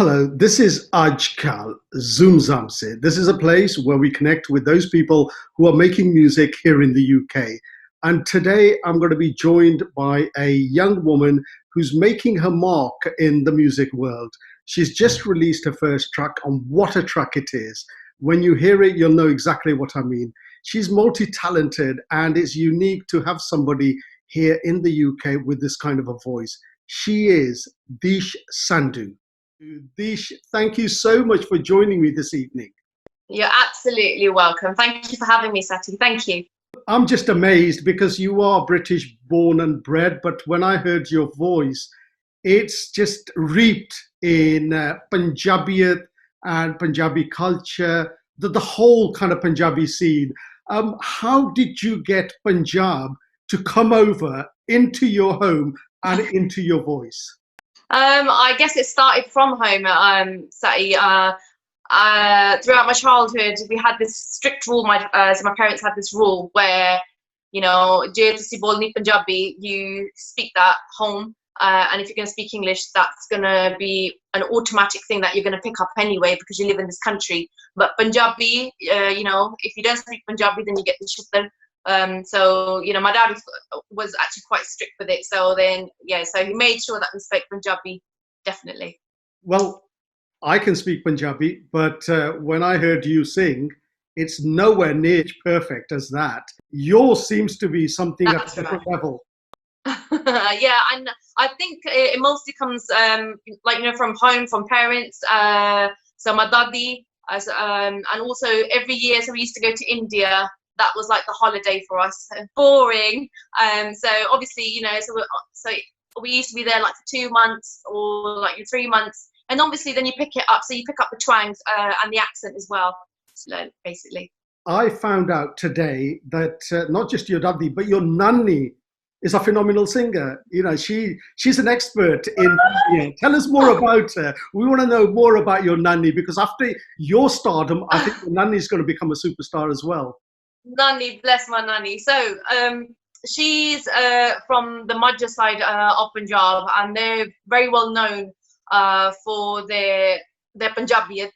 Hello, this is Ajkal Zoom Zamse. This is a place where we connect with those people who are making music here in the UK. And today I'm going to be joined by a young woman who's making her mark in the music world. She's just released her first track, and what a track it is. When you hear it, you'll know exactly what I mean. She's multi-talented, and it's unique to have somebody here in the UK with this kind of a voice. She is DEESH Sandhu. Deesh, thank you so much for joining me this evening. You're absolutely welcome. Thank you for having me, Sati. Thank you. I'm just amazed because you are British born and bred, but when I heard your voice, it's just reaped in Punjabiyat and Punjabi culture, the whole kind of Punjabi scene. How did you get Punjab to come over into your home and into your voice? I guess it started from home, Sati. Throughout my childhood, we had this strict rule. So my parents had this rule where, je tusi bolni Punjabi, you speak that home, and if you're going to speak English, that's going to be an automatic thing that you're going to pick up anyway because you live in this country. But Punjabi, if you don't speak Punjabi, then you get the shittan. So my dad was actually quite strict with it. So then, so he made sure that we spoke Punjabi, definitely. Well, I can speak Punjabi, but when I heard you sing, it's nowhere near as perfect as that. Yours seems to be something at a different level. Yeah, and I think it mostly comes, from home, from parents. So my daddy, and also every year, so we used to go to India. That was like the holiday for us. Boring. So obviously, so we used to be there like for 2 months or like 3 months. And obviously then you pick it up. So you pick up the twangs and the accent as well, basically. I found out today that not just your daddy, but your nanny is a phenomenal singer. She's an expert in India. Tell us more about her. We want to know more about your nanny because after your stardom, I think your nanny is going to become a superstar as well. Nanny, bless my nanny. So she's from the Majha side of Punjab, and they're very well known for their Punjabiyat.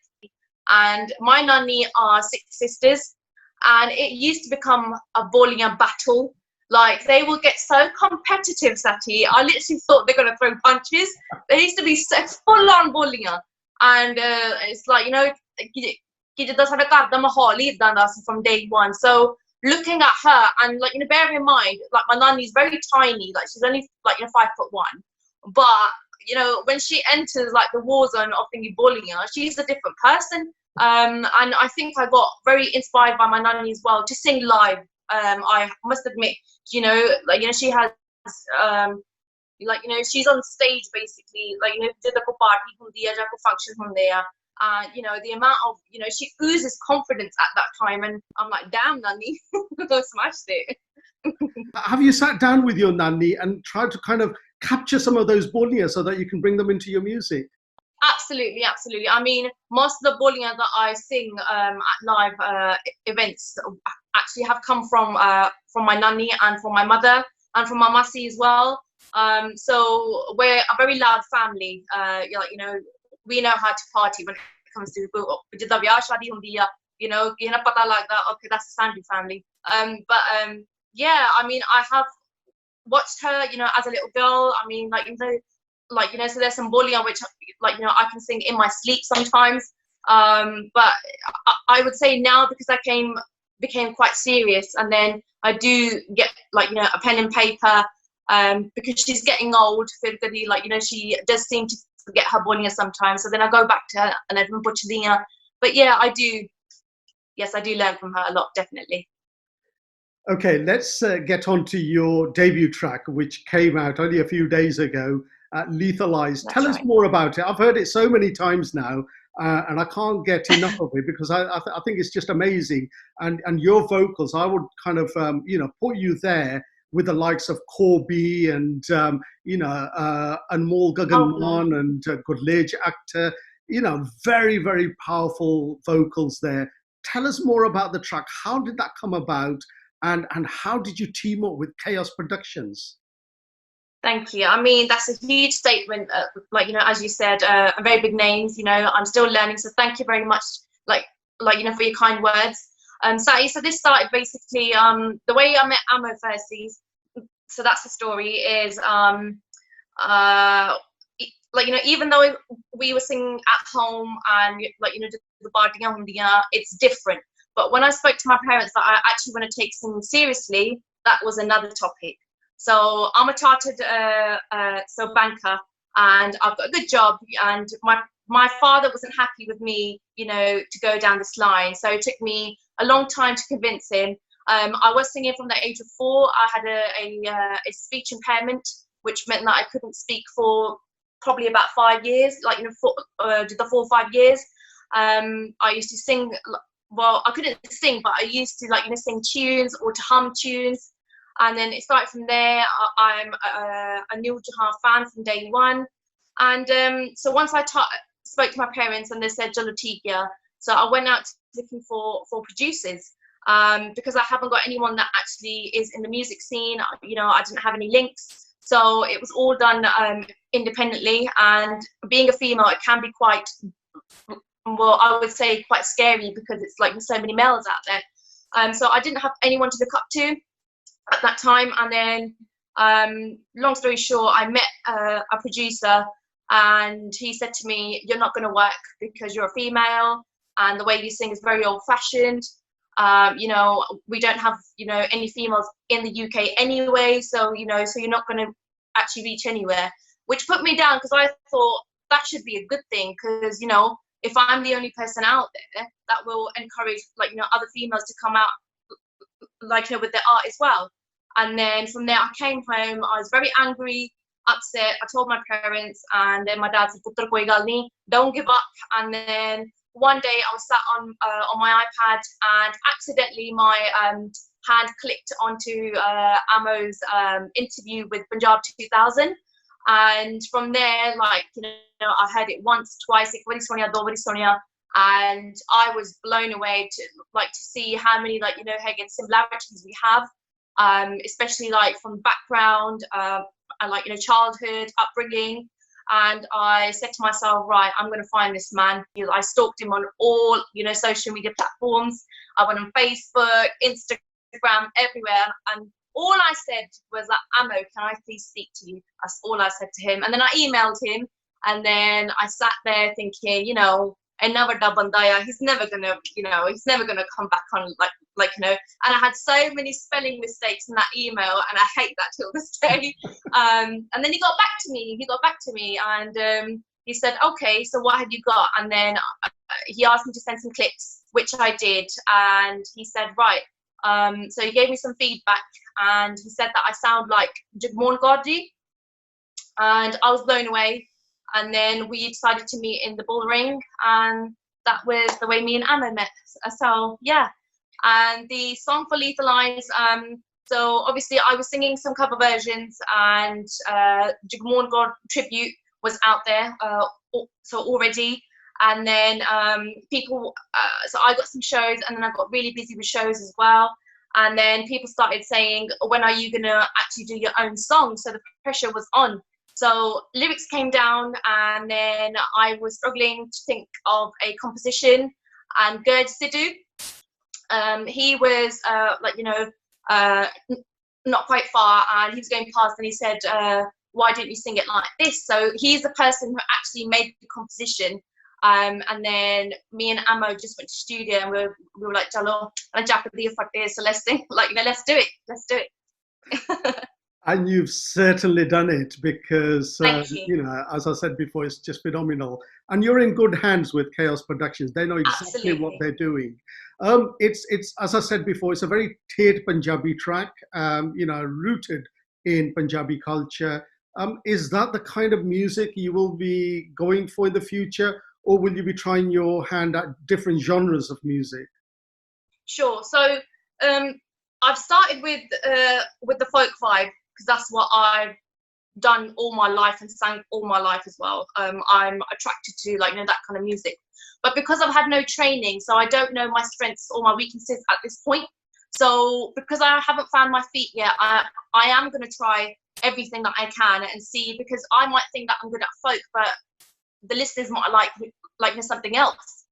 And my nanny are 6 sisters, and it used to become a bowling battle. Like they will get so competitive, Sati. I literally thought they're gonna throw punches. They used to be so full on bowling, and it's like from day one. So looking at her and bear in mind, like my nanny's very tiny, like she's only 5'1", but when she enters like the war zone of thingy bowling, she's a different person. And I think I got very inspired by my nanny as well to sing live. I must admit, she has she's on stage basically, did the party functions from there. The amount of, she oozes confidence at that time, and I'm like, damn, nanny, smashed it. Have you sat down with your nanny and tried to kind of capture some of those bolias so that you can bring them into your music? Absolutely, absolutely. I mean, most of the bolia that I sing at live events actually have come from my nanny and from my mother and from my masi as well. So we're a very loud family. We know how to party when it comes to okay, that's a Sandhu family. Yeah, I mean, I have watched her, as a little girl. I mean, so there's some bolia which, I can sing in my sleep sometimes. But I would say now, because I became quite serious, and then I do get a pen and paper, because she's getting old. She does seem to forget her bolia sometimes. So then I go back to her and I've been butchering her. But yeah, I do learn from her a lot, definitely. Okay, let's get on to your debut track, which came out only a few days ago, Lethalized. Tell us more about it. I've heard it so many times now, and I can't get enough of it because I think it's just amazing. And your vocals, I would kind of, put you there with the likes of Corby and, Anmol Gagan and Gurlej Akhtar, very, very powerful vocals there. Tell us more about the track. How did that come about? And how did you team up with Chaos Productions? Thank you. I mean, that's a huge statement. Like, you know, as you said, very big names. You know, I'm still learning, so thank you very much. Like you know, for your kind words. Sati, so this started basically. The way I met Amo firstly. So that's the story. Is like, you know, even though we were singing at home and like, you know, the Bardiyan Hundiyan, it's different. But when I spoke to my parents that I actually want to take singing seriously, that was another topic. So I'm a chartered banker, and I've got a good job, and my father wasn't happy with me, you know, to go down this line. So it took me a long time to convince him. I was singing from the age of 4. I had a speech impairment, which meant that I couldn't speak for probably about 5 years, like, you know, the 4 or 5 years. I used to sing. Well, I couldn't sing, but I used to, like, you know, sing tunes or to hum tunes. And then it started from there. I'm a Noor Jahan fan from day one. And so once I spoke to my parents and they said, Jalo Tikia. So I went out looking for producers because I haven't got anyone that actually is in the music scene. You know, I didn't have any links. So it was all done independently. And being a female, it can be quite, well, I would say quite scary because it's like there's so many males out there. So I didn't have anyone to look up to at that time. And then long story short, I met a producer, and he said to me, you're not going to work because you're a female and the way you sing is very old fashioned. You know, we don't have, you know, any females in the UK anyway, so, you know, so you're not going to actually reach anywhere, which put me down because I thought that should be a good thing, because, you know, if I'm the only person out there, that will encourage, like, you know, other females to come out, like, you know, with their art as well. And then from there, I came home. I was very angry, upset. I told my parents, and then my dad said, "Putra koi gal nahi, don't give up." And then one day, I was sat on my iPad, and accidentally my hand clicked onto Amo's interview with Punjab 2000. And from there, like, you know, I heard it once, twice, and I was blown away to see how many, like, you know, again, similarities we have, especially like from background and, like, you know, childhood upbringing. And I said to myself, right, I'm going to find this man. I stalked him on all, you know, social media platforms. I went on Facebook, Instagram, everywhere, and all I said was that, Amo, can I please speak to you? That's all I said to him. And then I emailed him, and then I sat there thinking, you know, another Dabandaya, he's never gonna, you know, he's never gonna come back on, like, you know. And I had so many spelling mistakes in that email, and I hate that till this day. And then he got back to me, and he said, okay, so what have you got? And then he asked me to send some clips, which I did, and he said, right. So he gave me some feedback, and he said that I sound like Jagmohan Gaudi, and I was blown away. And then we decided to meet in the Bull Ring, and that was the way me and Amo met. So yeah, and the song for Lethal Lines. So obviously I was singing some cover versions, and Jagmohan God tribute was out there, so already. And then people, so I got some shows, and then I got really busy with shows as well. And then people started saying, when are you gonna actually do your own song? So the pressure was on. So lyrics came down, and then I was struggling to think of a composition. And Gurj Sidhu, he was like, you know, not quite far, and he was going past, and he said, why didn't you sing it like this? So he's the person who actually made the composition. And then me and Amo just went to studio, and we were like, Chalo, so let's sing, like, you know, let's do it. And you've certainly done it, because, you. you know, as I said before, it's just phenomenal. And you're in good hands with Chaos Productions. They know exactly Absolutely. what they're doing. It's as I said before, it's a very tiered Punjabi track, you know, rooted in Punjabi culture. Is that the kind of music you will be going for in the future, or will you be trying your hand at different genres of music? Sure. So I've started with the folk vibe, because that's what I've done all my life and sang all my life as well. I'm attracted to, like, you know, that kind of music. But because I've had no training, so I don't know my strengths or my weaknesses at this point. So because I haven't found my feet yet, I am going to try everything that I can and see, because I might think that I'm good at folk, but the listeners might like something else.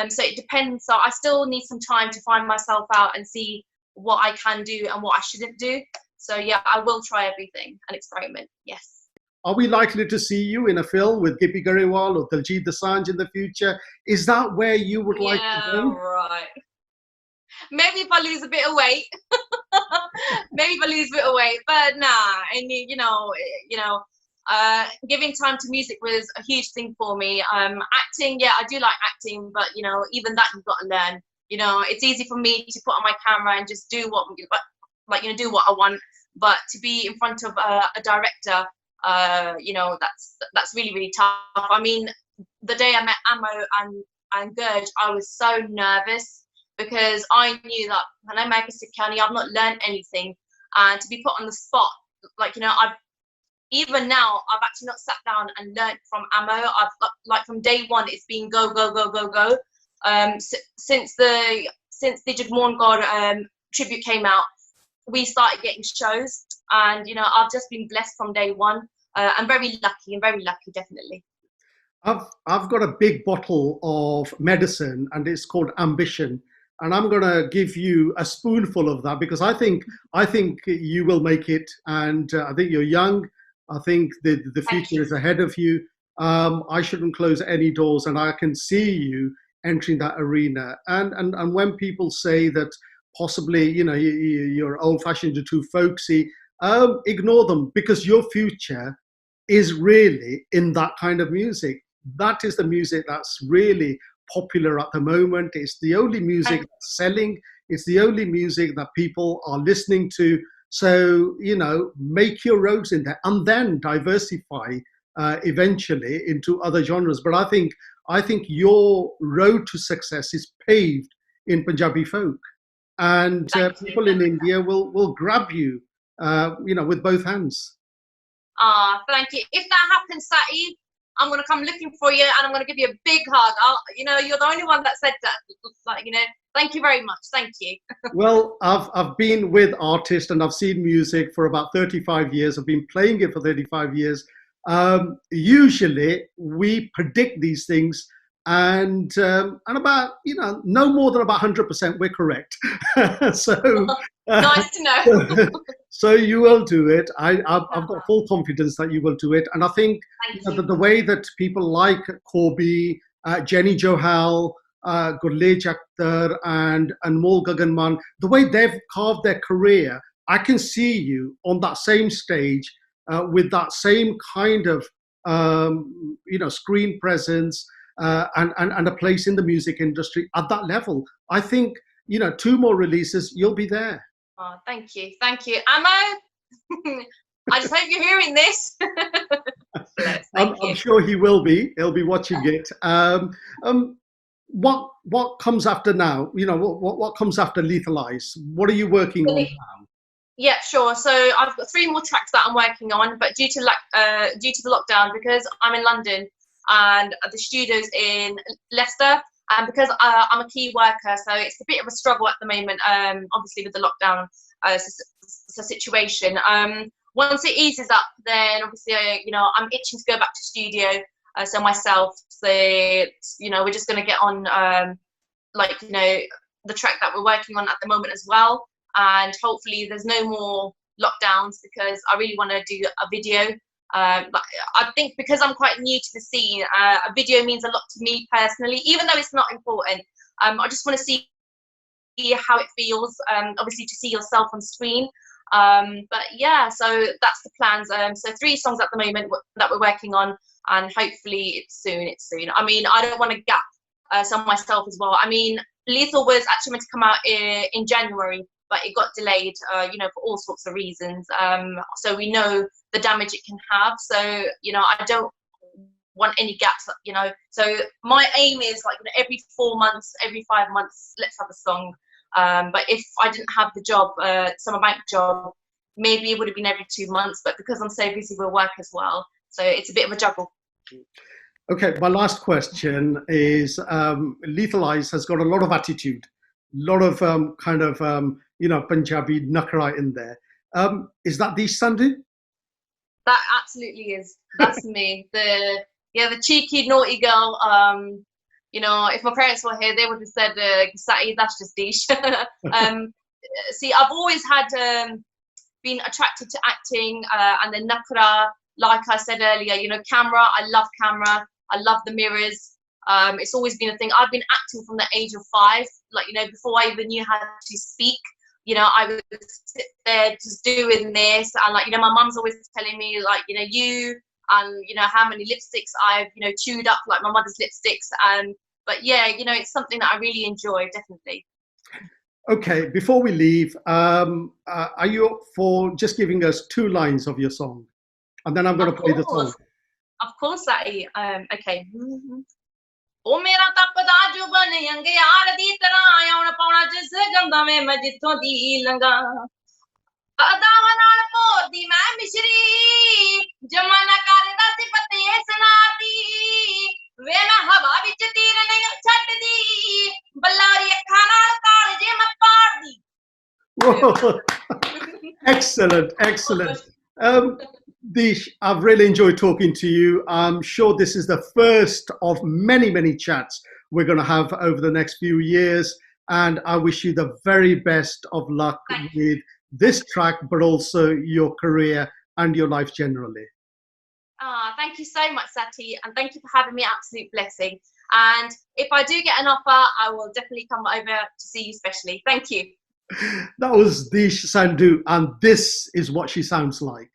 So it depends. So I still need some time to find myself out and see what I can do and what I shouldn't do. So yeah, I will try everything and experiment. Yes. Are we likely to see you in a film with Gippy Garewal or Diljit Dosanjh in the future? Is that where you would like to Yeah, go? right. Maybe if I lose a bit of weight. Maybe if I lose a bit of weight, but nah. And giving time to music was a huge thing for me. Acting, yeah, I do like acting, but even that you've got to learn. It's easy for me to put on my camera and just do what I want, but to be in front of a director, that's really, really tough. I mean, the day I met Amo and Gurj, I was so nervous because I knew that when I make a Sikhani, I've not learned anything, and to be put on the spot, even now, I've actually not sat down and learnt from Amo. I've from day one, it's been go, go, go, go, go. Since the Jagmohan God tribute came out, we started getting shows, and I've just been blessed from day one. I'm very lucky, definitely. I've got a big bottle of medicine, and it's called Ambition, and I'm going to give you a spoonful of that because I think you will make it, and I think you're young. I think the future is ahead of you. I shouldn't close any doors, and I can see you entering that arena. And when people say that possibly you're old-fashioned or too folksy, ignore them, because your future is really in that kind of music. That is the music that's really popular at the moment. It's the only music that's selling. It's the only music that people are listening to. So, make your roads in there and then diversify eventually into other genres. But I think your road to success is paved in Punjabi folk, and people in India will grab you, with both hands. Thank you. If that happens, Saeed, I'm going to come looking for you, and I'm going to give you a big hug. You're the only one that said that. Thank you very much. Thank you. Well, I've been with artists and I've seen music for about 35 years. I've been playing it for 35 years. Usually we predict these things, and about no more than about 100% we're correct. So nice to know. So you will do it. I've got full confidence that you will do it, and I think the way that people like Corby, Jenny Johal, Gurlej Akhtar and Anmol Gaganman, the way they've carved their career, I can see you on that same stage with that same kind of screen presence and a place in the music industry at that level. I think 2 more releases, you'll be there. Oh, thank you, Amo. I just hope you're hearing this. I'm sure he will be. He'll be watching it. What comes after now? What comes after Lethal Eyes? What are you working on now? Yeah, sure. So I've got 3 more tracks that I'm working on, but due to the lockdown, because I'm in London and the studio's in Leicester, and because I'm a key worker, so it's a bit of a struggle at the moment. Obviously with the lockdown situation. Once it eases up, then obviously I'm itching to go back to studio. So myself, we're just going to get on the track that we're working on at the moment as well, and hopefully there's no more lockdowns, because I really want to do a video. I think because I'm quite new to the scene, a video means a lot to me personally, even though it's not important. I just want to see how it feels, obviously to see yourself on screen. But yeah, so that's the plans. So 3 songs at the moment that we're working on, and hopefully it's soon. I mean, I don't want to gap some myself as well. I mean, Lethal was actually meant to come out in January, but it got delayed, for all sorts of reasons. So we know the damage it can have. So, I don't want any gaps, So my aim is every 4 months, every 5 months, let's have a song. But if I didn't have the job, summer bank job, maybe it would have been every 2 months. But because I'm so busy with work as well, so it's a bit of a juggle. Okay, my last question is, Lethal Eyes has got a lot of attitude, a lot of Punjabi nakra in there. Is that DEESH SANDHU? That absolutely is. That's me. The cheeky, naughty girl. You know, if my parents were here, they would have said, Sati, that's just Deesh. See, I've always had been attracted to acting and the nakra, like I said earlier, you know, camera. I love camera. I love the mirrors. It's always been a thing. I've been acting from the age of 5, like, you know, before I even knew how to speak. You know, I would sit there just doing this, and like, you know, my mum's always telling me, like, you know, you and you know how many lipsticks I've, you know, chewed up, like my mother's lipsticks. But yeah, you know, it's something that I really enjoy, definitely. Okay, before we leave, are you up for just giving us 2 lines of your song, and then I'm going to play the song. Of course, Sati. Okay. ਉਹ ਮੇਰਾ ਤਪਦਾ ਜੁਬਨ ਅੰਗਿਆਰ ਦੀ ਤਰ੍ਹਾਂ ਆਉਣ ਪਾਉਣਾ ਜਿਸ ਗੰਦਾ ਮੈਂ ਜਿੱਥੋਂ ਦੀ ਲੰਗਾ ਅਦਾਵਾਂ ਨਾਲ ਭੋਰਦੀ ਮੈਂ ਮਿਸ਼ਰੀ ਜਮਾਨਾ ਕਰਦਾ ਸੀ ਪਤੇ ਸੁਨਾਰ ਦੀ ਵੇ ਮੈਂ ਹਵਾ ਵਿੱਚ ਤੀਰ ਨਹੀਂ ਛੱਡਦੀ ਬੱਲਾਰੀ ਅੱਖਾਂ ਨਾਲ ਕਾਲਜੇ ਮੈਂ ਪਾੜਦੀ Excellent, excellent. Deesh, I've really enjoyed talking to you. I'm sure this is the first of many, many chats we're going to have over the next few years. And I wish you the very best of luck with this track, but also your career and your life generally. Thank you so much, Sati. And thank you for having me. Absolute blessing. And if I do get an offer, I will definitely come over to see you specially. Thank you. That was Deesh Sandhu, and this is what she sounds like.